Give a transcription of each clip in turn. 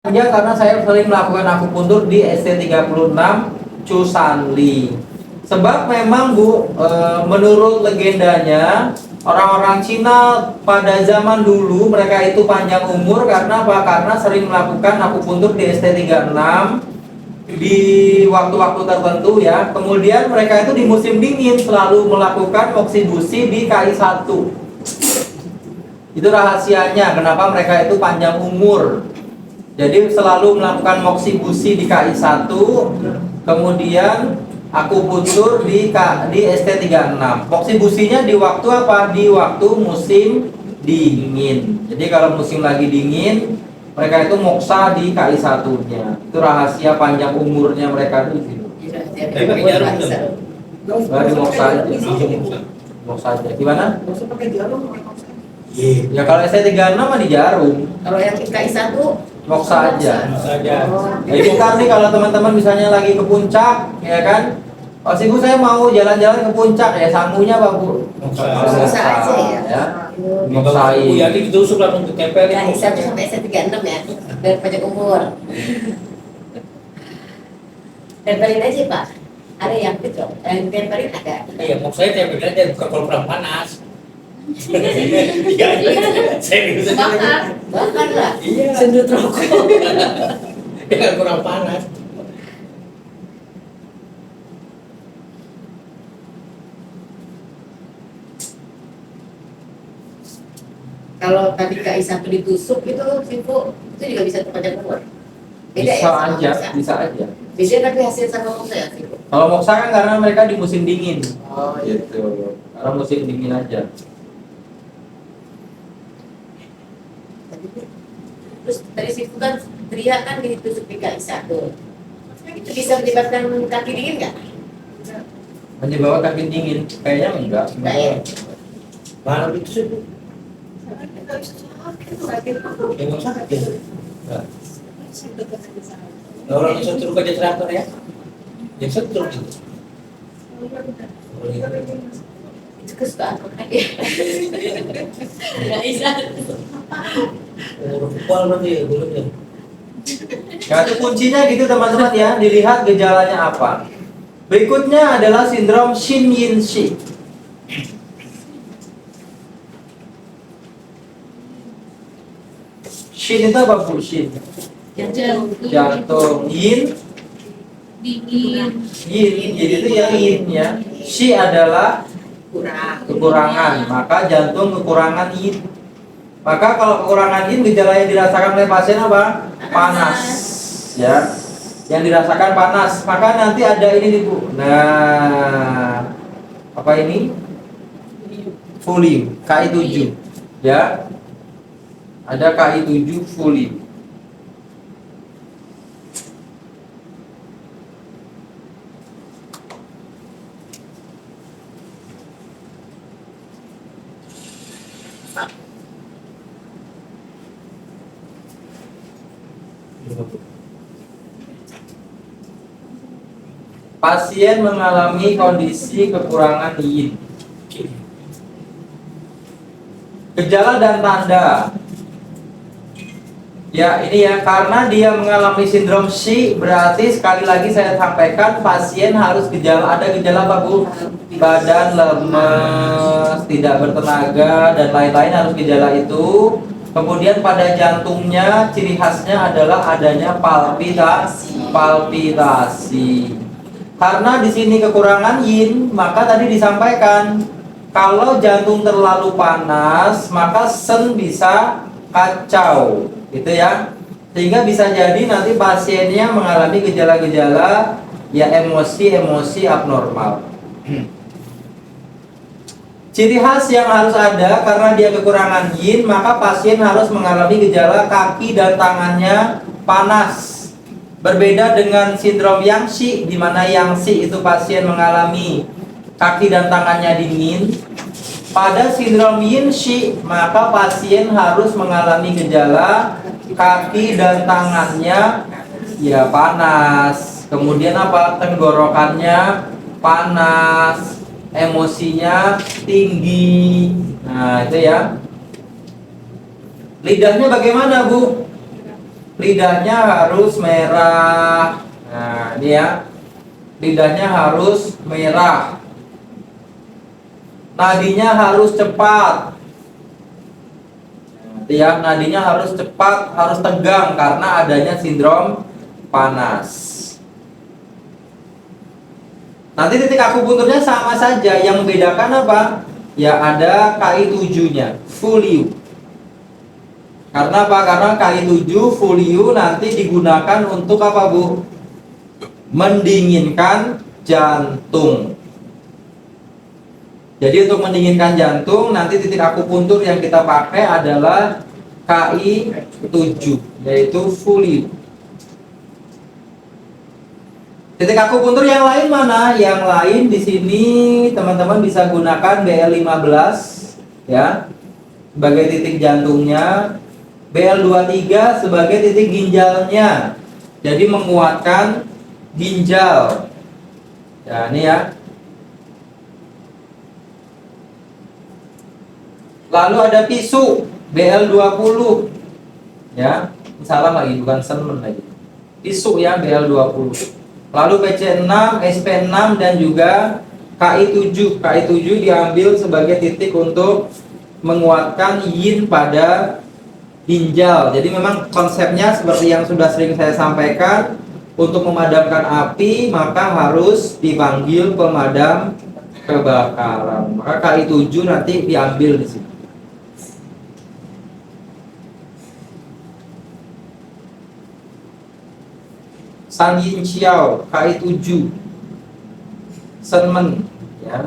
Aja karena saya sering melakukan akupuntur di ST36 Cusanli. Sebab memang Bu, menurut legendanya orang-orang Cina pada zaman dulu mereka itu panjang umur karena apa? Karena sering melakukan akupuntur di ST36 di waktu-waktu tertentu ya. Kemudian mereka itu di musim dingin selalu melakukan moksibusi di KI1. Itu rahasianya kenapa mereka itu panjang umur. Jadi selalu melakukan moksibusi di KI1, kemudian akupuntur di ST36. Moksibusinya di waktu apa? Di waktu musim dingin. Jadi kalau musim lagi dingin, mereka itu moksa di KI1-nya. Itu rahasia panjang umurnya mereka di situ. Baru moksa aja. Moksa aja. Gimana? Ya kalau ST36 mah di jarum. Kalau yang KI1 moksa aja. Oh. Jadi ntar nih kalau teman-teman misalnya lagi ke puncak, ya kan? Oh sih Bu, saya mau jalan-jalan ke puncak ya, sangunya apa Bu? Moksa aja ya. Moksain. Bu Yati ditusuk langsung ke tempel. KI1 sampai ST36 ya, dari pajak umur. Tempelin aja Pak. Ada yang gitu, yang tempelin ada. Iya, moksanya tempelin aja, bukan kalau kurang panas. Iya, saya bisa Bakar lah. Iya. Sendut rokok. Biar kurang panas. Kalau tadi KI1 ditusuk itu Sifu itu juga bisa terpajak umur. Beda Bisa ya sama aja, moksa. bisa aja. Beda tapi hasil sama moksa ya Sifu. Kalau moksa kan karena mereka di musim dingin. Oh iya. Gitu. Karena musim dingin aja. Terus tadi Sifu kan teriak kan ditusuk di KI1. Itu bisa menyebabkan kaki dingin nggak? Menyebabkan kaki dingin? Kayaknya enggak. Enggak ya? Mana ditusuk? Yang sakit ya? Enggak. Orang yang setruk aja traktor ya? Yang setruk gitu. Itu kesukaan orang ya. Nggak bisa. Orang kepal berarti ya, kulitnya. Nah, itu kuncinya gitu teman-teman ya, dilihat gejalanya apa. Berikutnya adalah sindrom Shin Yin Shi. Shin itu apa Bu? Shin jantung, Yin dingin. Yin itu yang Yin ya. Shi adalah kekurangan, maka jantung kekurangan Yin. Maka kalau kekurangan Yin, gejala yang dirasakan oleh pasien apa? Panas ya. Yang dirasakan panas, maka nanti ada ini nih Bu. Nah, apa ini? Fulim, KI7 ya. Ada KI7 fulim. Pasien mengalami kondisi kekurangan yin. Gejala dan tanda. Ya, ini ya, karena dia mengalami sindrom Shi, berarti sekali lagi saya sampaikan pasien harus ada gejala apa Bu? Badan lemes, tidak bertenaga dan lain-lain harus gejala itu. Kemudian pada jantungnya ciri khasnya adalah adanya palpitasi. Karena di sini kekurangan yin, maka tadi disampaikan kalau jantung terlalu panas, maka sen bisa kacau, gitu ya. Sehingga bisa jadi nanti pasiennya mengalami gejala-gejala ya emosi abnormal. Ciri khas yang harus ada karena dia kekurangan yin, maka pasien harus mengalami gejala kaki dan tangannya panas. Berbeda dengan sindrom Yang Shi, di mana Yang Shi itu pasien mengalami kaki dan tangannya dingin. Pada sindrom Yin Shi, maka pasien harus mengalami gejala kaki dan tangannya ya panas. Kemudian apa? Tenggorokannya panas, emosinya tinggi. Nah, itu ya. Lidahnya bagaimana, Bu? lidahnya harus merah. Nah, ini ya. Lidahnya harus merah. Nadinya harus cepat. Ya, nadinya harus cepat, harus tegang karena adanya sindrom panas. Nanti titik akupunturnya sama saja, yang membedakan apa? Ya ada KI7-nya, Fuliu. Karena apa? Karena KI7 Fuliu nanti digunakan untuk apa, Bu? Mendinginkan jantung. Jadi untuk mendinginkan jantung, nanti titik akupuntur yang kita pakai adalah KI7, yaitu Fuliu. Titik akupuntur yang lain mana? Yang lain di sini teman-teman bisa gunakan BL15 ya sebagai titik jantungnya, BL23 sebagai titik ginjalnya. Jadi menguatkan ginjal. Ya, ini ya. Lalu ada pisu BL20 ya, salah lagi, bukan semen lagi. Pisu ya BL20. Lalu PC6, SP6 dan juga KI7. KI7 diambil sebagai titik untuk menguatkan yin pada ginjal. Jadi memang konsepnya seperti yang sudah sering saya sampaikan, untuk memadamkan api maka harus dipanggil pemadam kebakaran. Maka KI7 nanti diambil di sini. San Yin Xiao KI7 Senmen ya.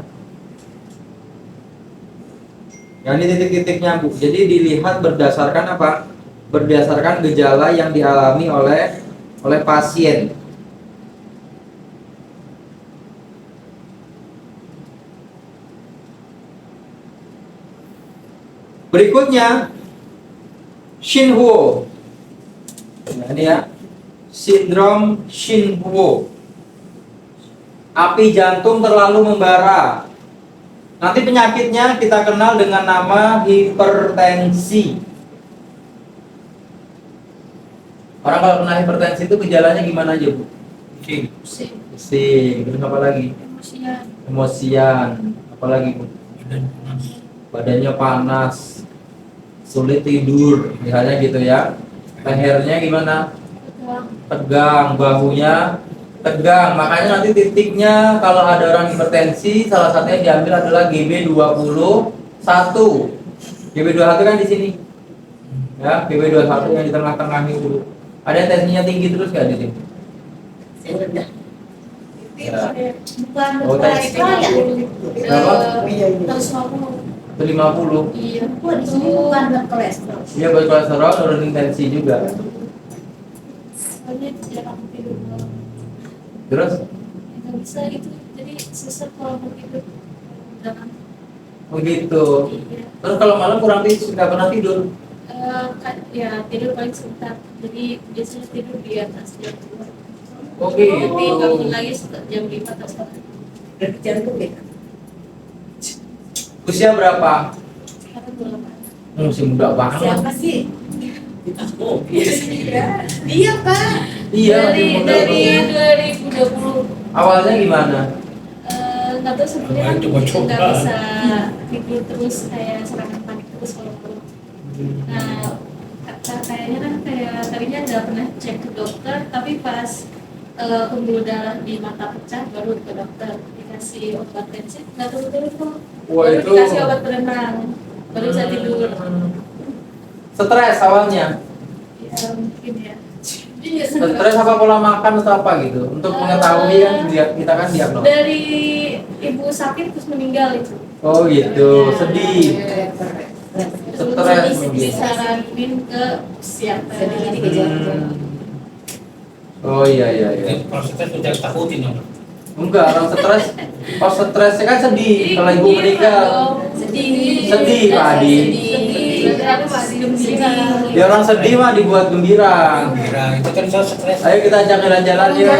Yang ini titik-titiknya, Bu. Jadi dilihat berdasarkan apa? Berdasarkan gejala yang dialami oleh pasien. Berikutnya Shinhuo. Nah, ini ya. Sindrom Shinhuo. Api jantung terlalu membara. Nanti penyakitnya kita kenal dengan nama hipertensi. Orang kalau kena hipertensi itu gejalanya gimana aja, Bu? Pusing. Terus apa lagi? Emosian. Apa lagi, Bu? Badannya panas. Sulit tidur, misalnya gitu ya. Lehernya gimana? Tegang, bahunya tegang. Makanya nanti titiknya kalau ada orang hipertensi, salah satunya diambil adalah GB21. GB21 kan di sini. Ya, GB21 yang di tengah-tengah itu. Ada yang tensinya tinggi terus nggak di sini? Rendah. Ya. Bukan Oh, tes. Berapa? 150. 50. Iya. Wah, di sini bukan kolesterol. Iya, buat kolesterol, nurunin tensi juga. Soalnya jarang tidur malam. Terus? Nggak bisa itu, jadi susah kalau mau tidur. Jangan. Oh gitu. Iya. Terus kalau malam kurang tidur, nggak pernah tidur? Ya tidur paling sebentar. Jadi biasanya tidur di atas jam 2. Oh gitu. Tapi bangun lagi setelah jam 5 atau setengah. Berarti jantung ya. Usia berapa? Sekarang 8. Masih muda banget. Siapa sih? Oh, iya. Dia, Pak. Iya, masih dari muda dari banget. 2020. Awalnya gimana? Nggak tahu sebenarnya kan Coba-coba. nggak bisa tidur terus, kayak serangan panik terus kalau pulang. Nah, kayaknya kan kayak tadinya nggak pernah cek ke dokter, tapi pas pembuluh darah di mata pecah baru ke dokter, dikasih obat tensi, nggak turun-turun kok. Wah, Baru itu- dikasih obat penenang, baru bisa tidur. Stres awalnya. Ya mungkin ya. Iya, Stres apa pola makan atau apa gitu? Untuk mengetahui kan kita kan diagnosis. Dari ibu sakit terus meninggal itu. Oh gitu, sedih. Terus Stres. disaranin ke psikiater. Sedih jadi ke jantung. Oh iya iya iya. Ini prosesnya sudah takutin ya. Enggak, orang stres. Pas stresnya kan sedih. Kalau ibu meninggal, Sedih. Sedih, Pak Adi. Berarti harus gembira. dia orang sedih mah dibuat gembira. Kira itu kan soal stres. Ayo kita ajak jalan-jalan yuk.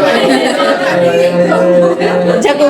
Jago